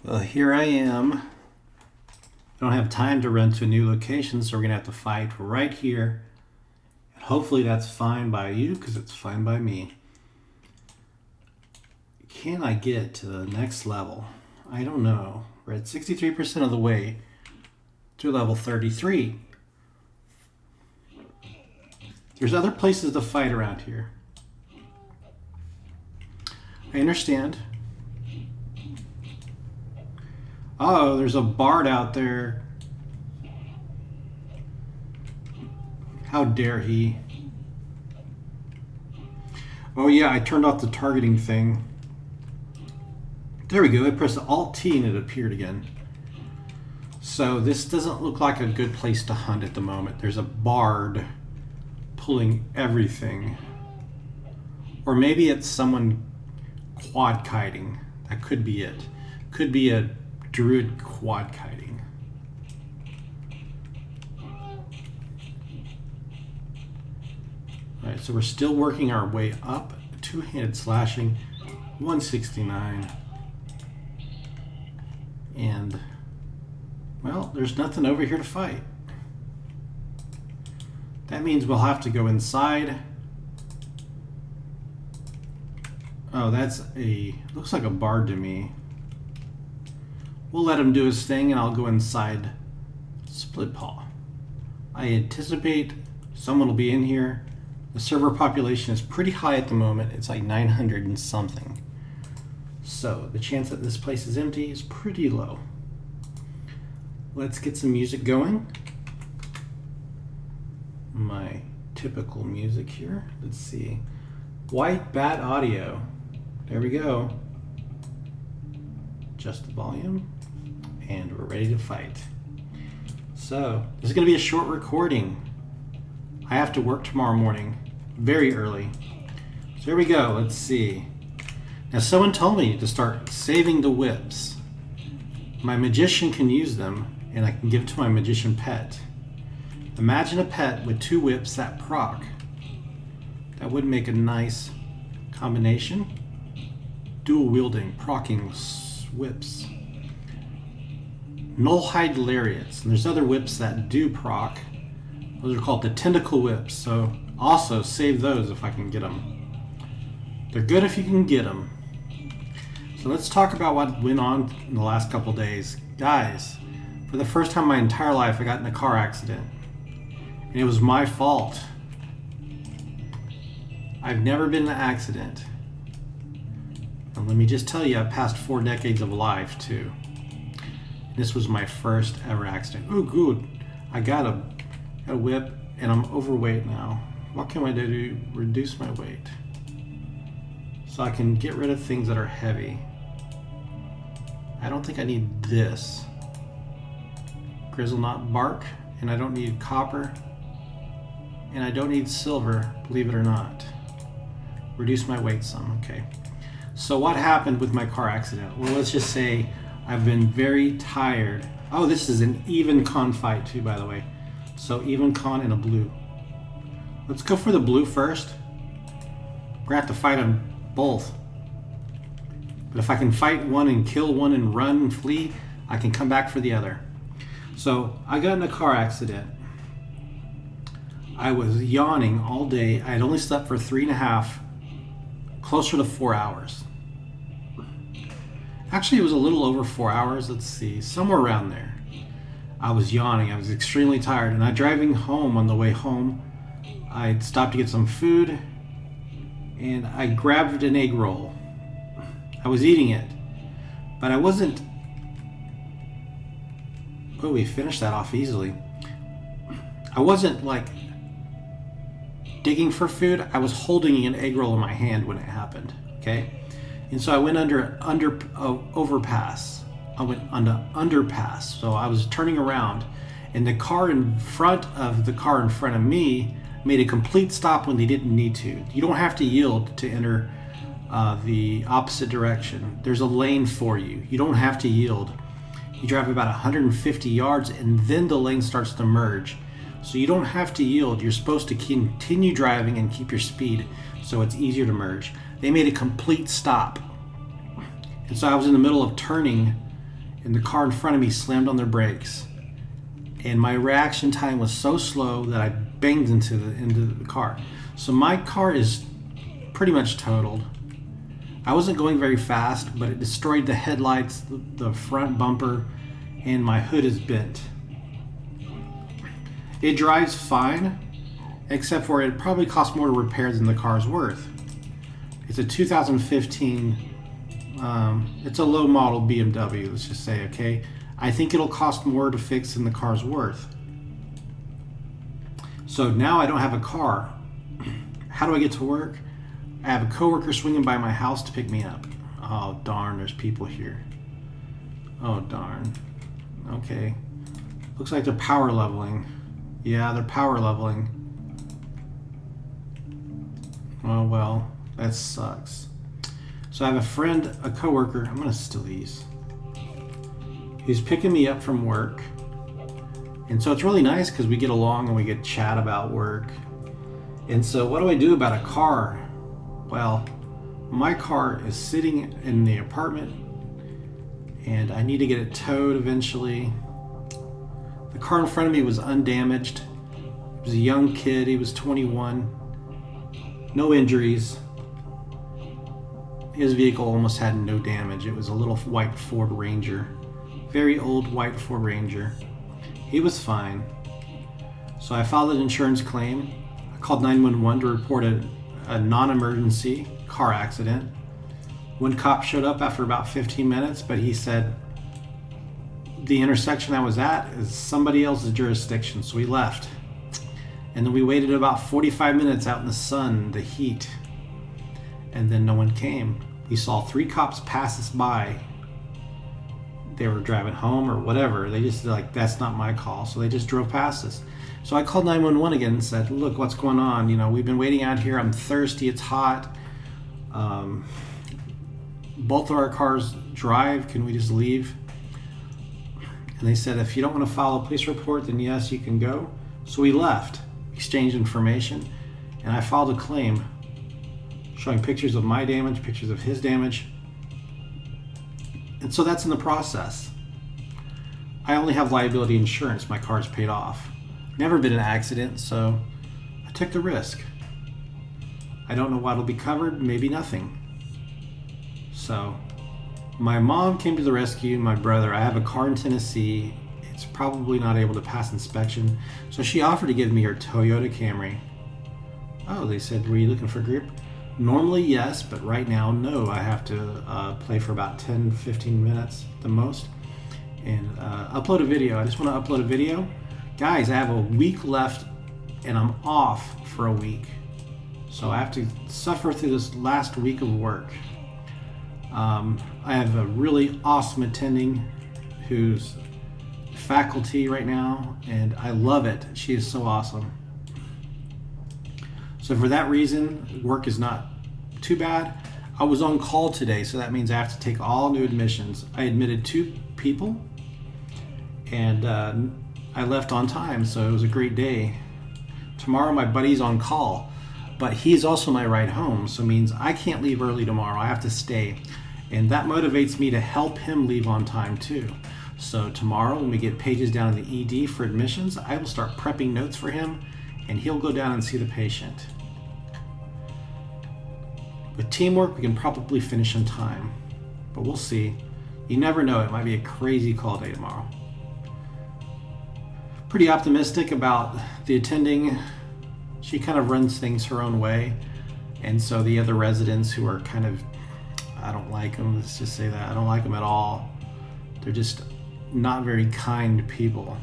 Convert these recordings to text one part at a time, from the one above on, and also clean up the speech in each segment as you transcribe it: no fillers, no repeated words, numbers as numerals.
Well, here I am. I don't have time to run to a new location, so we're going to have to fight right here. And hopefully that's fine by you, because it's fine by me. Can I get to the next level? I don't know. We're at 63% of the way to level 33. There's other places to fight around here. I understand. Oh, there's a bard out there. How dare he? Oh yeah, I turned off the targeting thing. There we go. I pressed Alt-T and it appeared again. So this doesn't look like a good place to hunt at the moment. There's a bard pulling everything. Or maybe it's someone quad kiting. That could be it. Could be a druid quad kiting. Alright, so we're still working our way up. Two-handed slashing, 169. And, well, there's nothing over here to fight. That means we'll have to go inside. Oh, looks like a bard to me. We'll let him do his thing and I'll go inside Split Paw. I anticipate someone will be in here. The server population is pretty high at the moment. It's like 900 and something. So the chance that this place is empty is pretty low. Let's get some music going. My typical music here. Let's see. White Bat Audio. There we go. Adjust the volume. And we're ready to fight. So, this is going to be a short recording. I have to work tomorrow morning, very early. So here we go, let's see. Now someone told me to start saving the whips. My magician can use them, and I can give it to my magician pet. Imagine a pet with 2 whips that proc. That would make a nice combination. Dual wielding, procking whips. Nullhide lariats. And there's other whips that do proc. Those are called the tentacle whips. So also save those if I can get them. They're good if you can get them. So let's talk about what went on in the last couple days. Guys, for the first time in my entire life, I got in a car accident. And it was my fault. I've never been in an accident. And let me just tell you, I've passed 4 decades of life too. This was my first ever accident. Oh, good. I got a whip and I'm overweight now. What can I do to reduce my weight? So I can get rid of things that are heavy. I don't think I need this. Grizzle knot bark, and I don't need copper. And I don't need silver, believe it or not. Reduce my weight some, okay. So what happened with my car accident? Well, let's just say I've been very tired. Oh, this is an even con fight too, by the way. So even con and a blue. Let's go for the blue first. We're gonna have to fight them both. But if I can fight one and kill one and run and flee, I can come back for the other. So I got in a car accident. I was yawning all day. I had only slept for 3.5, closer to 4 hours. Actually, it was a little over 4 hours. Let's see, somewhere around there. I was yawning. I was extremely tired. And I'm driving home. On the way home, I stopped to get some food. And I grabbed an egg roll. I was eating it. But I wasn't... Oh, we finished that off easily. I wasn't like digging for food. I was holding an egg roll in my hand when it happened. Okay? And so I went under overpass. I went under underpass. So I was turning around, and the car in front of the car in front of me made a complete stop when they didn't need to. You don't have to yield to enter the opposite direction. There's a lane for you. You don't have to yield. You drive about 150 yards, and then the lane starts to merge. So you don't have to yield. You're supposed to continue driving and keep your speed so it's easier to merge. They made a complete stop. And so I was in the middle of turning and the car in front of me slammed on their brakes. And my reaction time was so slow that I banged into the car. So my car is pretty much totaled. I wasn't going very fast, but it destroyed the headlights, the front bumper, and my hood is bent. It drives fine, except for it probably costs more to repair than the car's worth. It's a 2015, it's a low model BMW, let's just say, okay? I think it'll cost more to fix than the car's worth. So now I don't have a car. How do I get to work? I have a coworker swinging by my house to pick me up. Oh darn, there's people here. Oh darn. Okay. Looks like they're power leveling. Yeah, they're power leveling. Oh well, that sucks. So I have a friend, a coworker, I'm gonna steal these. He's picking me up from work. And so it's really nice because we get along and we get chat about work. And so what do I do about a car? Well, my car is sitting in the apartment and I need to get it towed eventually. The car in front of me was undamaged. It was a young kid, he was 21. No injuries. His vehicle almost had no damage. It was a little white Ford Ranger. Very old white Ford Ranger. He was fine. So I filed an insurance claim. I called 911 to report a non-emergency car accident. One cop showed up after about 15 minutes, but he said the intersection I was at is somebody else's jurisdiction, so we left. And then we waited about 45 minutes out in the sun, the heat, and then no one came. We saw 3 cops pass us by. They were driving home or whatever. They just like, that's not my call, so they just drove past us. So I called 911 again and said, look, what's going on? You know, we've been waiting out here. I'm thirsty. It's hot. Both of our cars drive. Can we just leave? And they said, if you don't want to file a police report, then yes, you can go. So we left, exchanged information, and I filed a claim showing pictures of my damage, pictures of his damage. And so that's in the process. I only have liability insurance. My car's paid off. Never been in an accident, so I took the risk. I don't know what'll be covered, maybe nothing. So my mom came to the rescue, my brother. I have a car in Tennessee. It's probably not able to pass inspection. So she offered to give me her Toyota Camry. Oh, they said, were you looking for a group? Normally, yes, but right now, no. I have to play for about 10, 15 minutes the most and upload a video. I just want to upload a video. Guys, I have a week left and I'm off for a week. So I have to suffer through this last week of work. I have a really awesome attending who's faculty right now, and I love it. She is so awesome. So for that reason, work is not too bad. I was on call today, so that means I have to take all new admissions. I admitted 2 people, and I left on time, so it was a great day. Tomorrow my buddy's on call, but he's also my ride home, so it means I can't leave early tomorrow. I have to stay, and that motivates me to help him leave on time too. So tomorrow when we get pages down in the ED for admissions, I will start prepping notes for him, and he'll go down and see the patient. With teamwork, we can probably finish in time, but we'll see. You never know, it might be a crazy call day tomorrow. Pretty optimistic about the attending. She kind of runs things her own way, and so the other residents who are kind of, I don't like them, let's just say that. I don't like them at all. They're just not very kind people.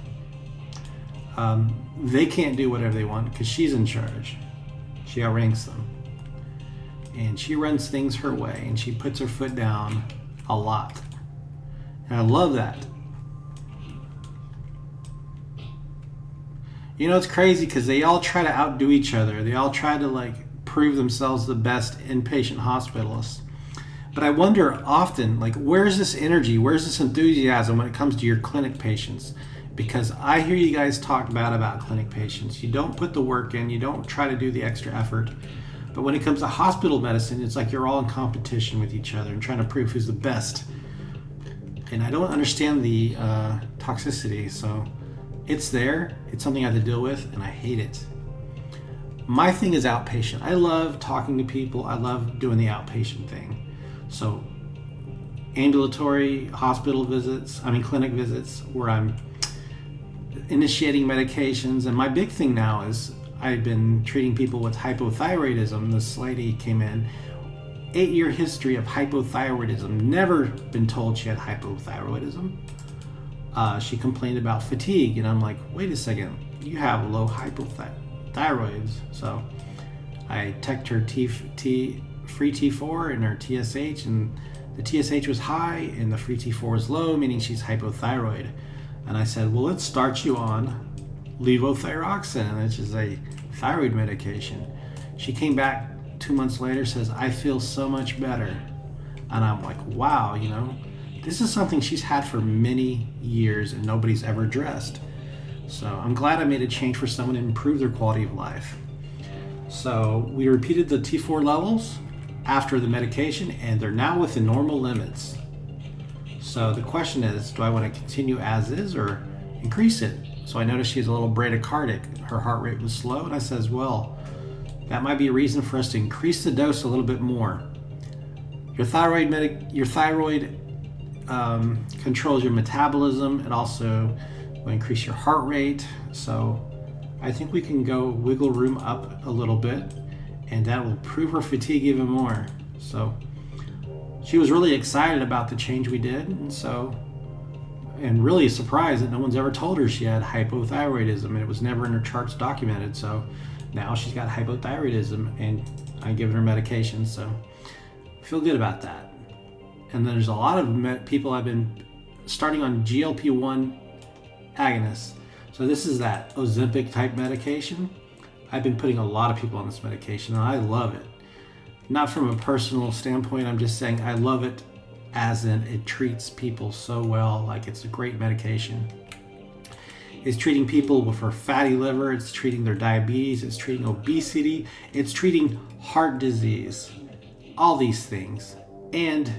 They can't do whatever they want because she's in charge. She outranks them. And she runs things her way, and she puts her foot down a lot. And I love that. You know, it's crazy because they all try to outdo each other. They all try to like prove themselves the best inpatient hospitalists. But I wonder often, like, where's this energy? Where's this enthusiasm when it comes to your clinic patients? Because I hear you guys talk bad about clinic patients. You don't put the work in. You don't try to do the extra effort. But when it comes to hospital medicine, it's like you're all in competition with each other and trying to prove who's the best. and I don't understand the toxicity, so it's there. It's something I have to deal with, and I hate it. My thing is outpatient. I love talking to people. I love doing the outpatient thing. So ambulatory hospital visits, clinic visits where I'm initiating medications. And my big thing now is I've been treating people with hypothyroidism. This lady came in, 8-year history of hypothyroidism, never been told she had hypothyroidism. She complained about fatigue, and I'm like, wait a second, you have low hypothyroids. So I checked her free T4 and her TSH, and the TSH was high and the free T4 was low, meaning she's hypothyroid. And I said, well, let's start you on levothyroxine, which is a thyroid medication. She came back 2 months later, says, I feel so much better. And I'm like, wow, this is something she's had for many years and nobody's ever addressed. So I'm glad I made a change for someone to improve their quality of life. So we repeated the T4 levels after the medication, and they're now within normal limits. So the question is, do I want to continue as is or increase it? So I noticed she's a little bradycardic. Her heart rate was slow, and I says, well, that might be a reason for us to increase the dose a little bit more. Your thyroid controls your metabolism. It also will increase your heart rate. So I think we can go wiggle room up a little bit, and that will improve her fatigue even more. So she was really excited about the change we did, and really surprised that no one's ever told her she had hypothyroidism, and it was never in her charts documented. So now she's got hypothyroidism, and I've given her medication, so I feel good about that. And there's a lot of people I've been starting on GLP-1 agonists. So this is that Ozempic type medication. I've been putting a lot of people on this medication, and I love it. Not from a personal standpoint, I'm just saying I love it as in it treats people so well, like it's a great medication. It's treating people for fatty liver, it's treating their diabetes, it's treating obesity, it's treating heart disease, all these things. And,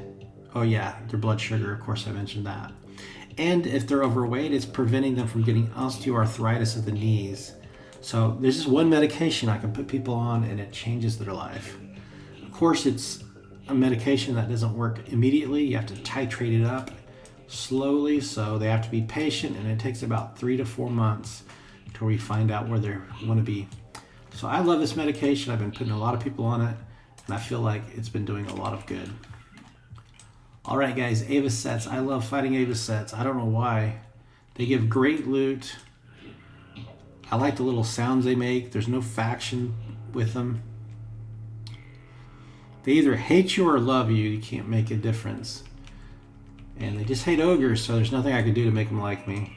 oh yeah, their blood sugar, of course I mentioned that. And if they're overweight, it's preventing them from getting osteoarthritis of the knees. So there's just one medication I can put people on and it changes their life. Of course, it's a medication that doesn't work immediately. You have to titrate it up slowly, so they have to be patient, and it takes about 3 to 4 months till we find out where they want to be. So I love this medication. I've been putting a lot of people on it, and I feel like it's been doing a lot of good. All right, guys, Avasets. I love fighting Avasets. I don't know why. They give great loot. I like the little sounds they make. There's no faction with them. They either hate you or love you. You can't make a difference. And they just hate ogres, so there's nothing I can do to make them like me.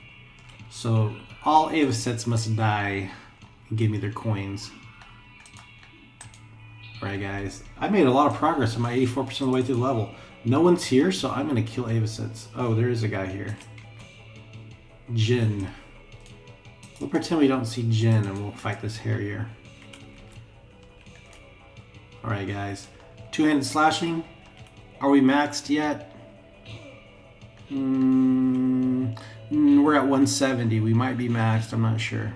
So all Avasets must die and give me their coins. Alright, guys. I made a lot of progress. I'm at 84% of the way through the level. No one's here, so I'm going to kill Avasets. Oh, there is a guy here. Jin. We'll pretend we don't see Jin, and we'll fight this Harrier. Alright, guys. Two-handed slashing. Are we maxed yet? We're at 170. We might be maxed. I'm not sure.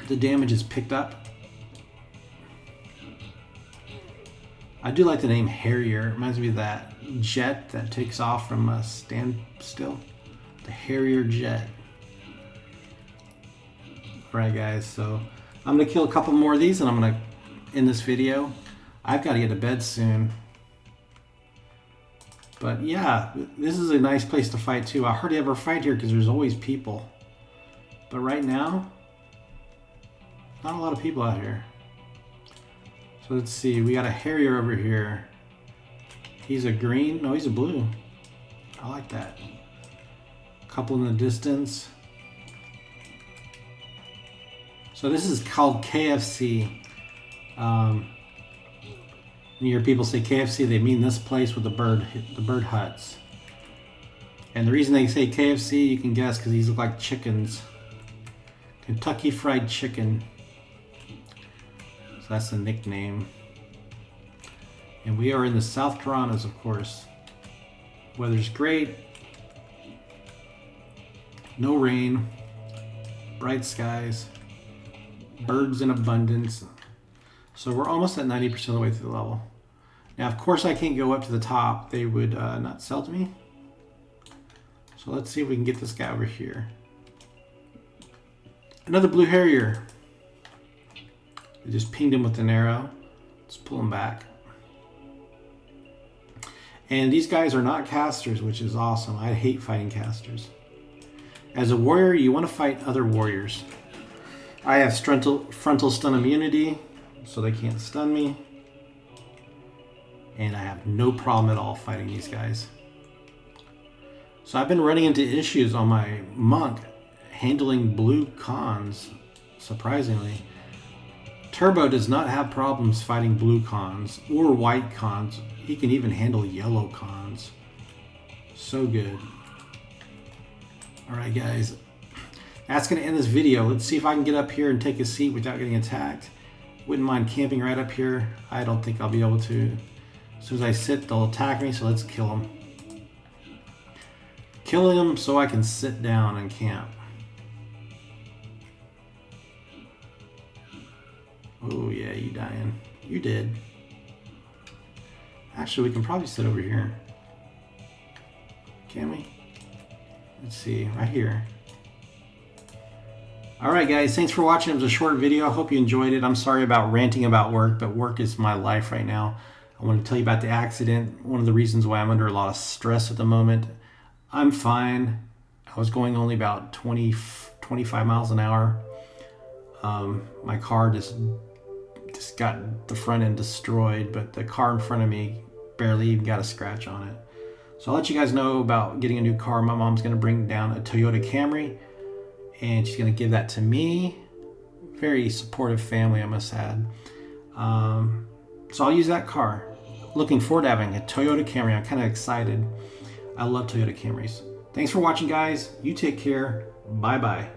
The damage is picked up. I do like the name Harrier. It reminds me of that jet that takes off from a standstill. The Harrier jet. Alright, guys. So I'm going to kill a couple more of these, and I'm going to end this video. I've got to get to bed soon. But yeah, this is a nice place to fight too. I hardly ever fight here because there's always people. But right now, not a lot of people out here. So let's see, we got a Harrier over here. He's a green, no, he's a blue. I like that. Couple in the distance. So this is called KFC. You hear people say KFC, they mean this place with the bird huts. And the reason they say KFC, you can guess, because these look like chickens. Kentucky Fried Chicken. So that's the nickname. And we are in the South Karanas, of course. Weather's great. No rain. Bright skies. Birds in abundance. So we're almost at 90% of the way through the level. Now, of course, I can't go up to the top. They would not sell to me. So let's see if we can get this guy over here. Another blue harrier. I just pinged him with an arrow. Let's pull him back. And these guys are not casters, which is awesome. I hate fighting casters. As a warrior, you want to fight other warriors. I have frontal stun immunity, so they can't stun me. And I have no problem at all fighting these guys. So I've been running into issues on my monk handling blue cons, surprisingly. Turbo does not have problems fighting blue cons or white cons. He can even handle yellow cons. So good. Alright guys, that's going to end this video. Let's see if I can get up here and take a seat without getting attacked. Wouldn't mind camping right up here. I don't think I'll be able to. As soon as I sit, they'll attack me, so let's kill them. Killing them so I can sit down and camp. Oh yeah, you dying. You did. Actually, we can probably sit over here. Can we? Let's see, right here. Alright guys, thanks for watching. It was a short video. I hope you enjoyed it. I'm sorry about ranting about work, but work is my life right now. I want to tell you about the accident. One of the reasons why I'm under a lot of stress at the moment. I'm fine. I was going only about 25 miles an hour. My car just got the front end destroyed, but the car in front of me barely even got a scratch on it. So I'll let you guys know about getting a new car. My mom's going to bring down a Toyota Camry, and she's going to give that to me. Very supportive family, I must add. So I'll use that car. Looking forward to having a Toyota Camry. I'm kind of excited. I love Toyota Camrys. Thanks for watching, guys. You take care. Bye-bye.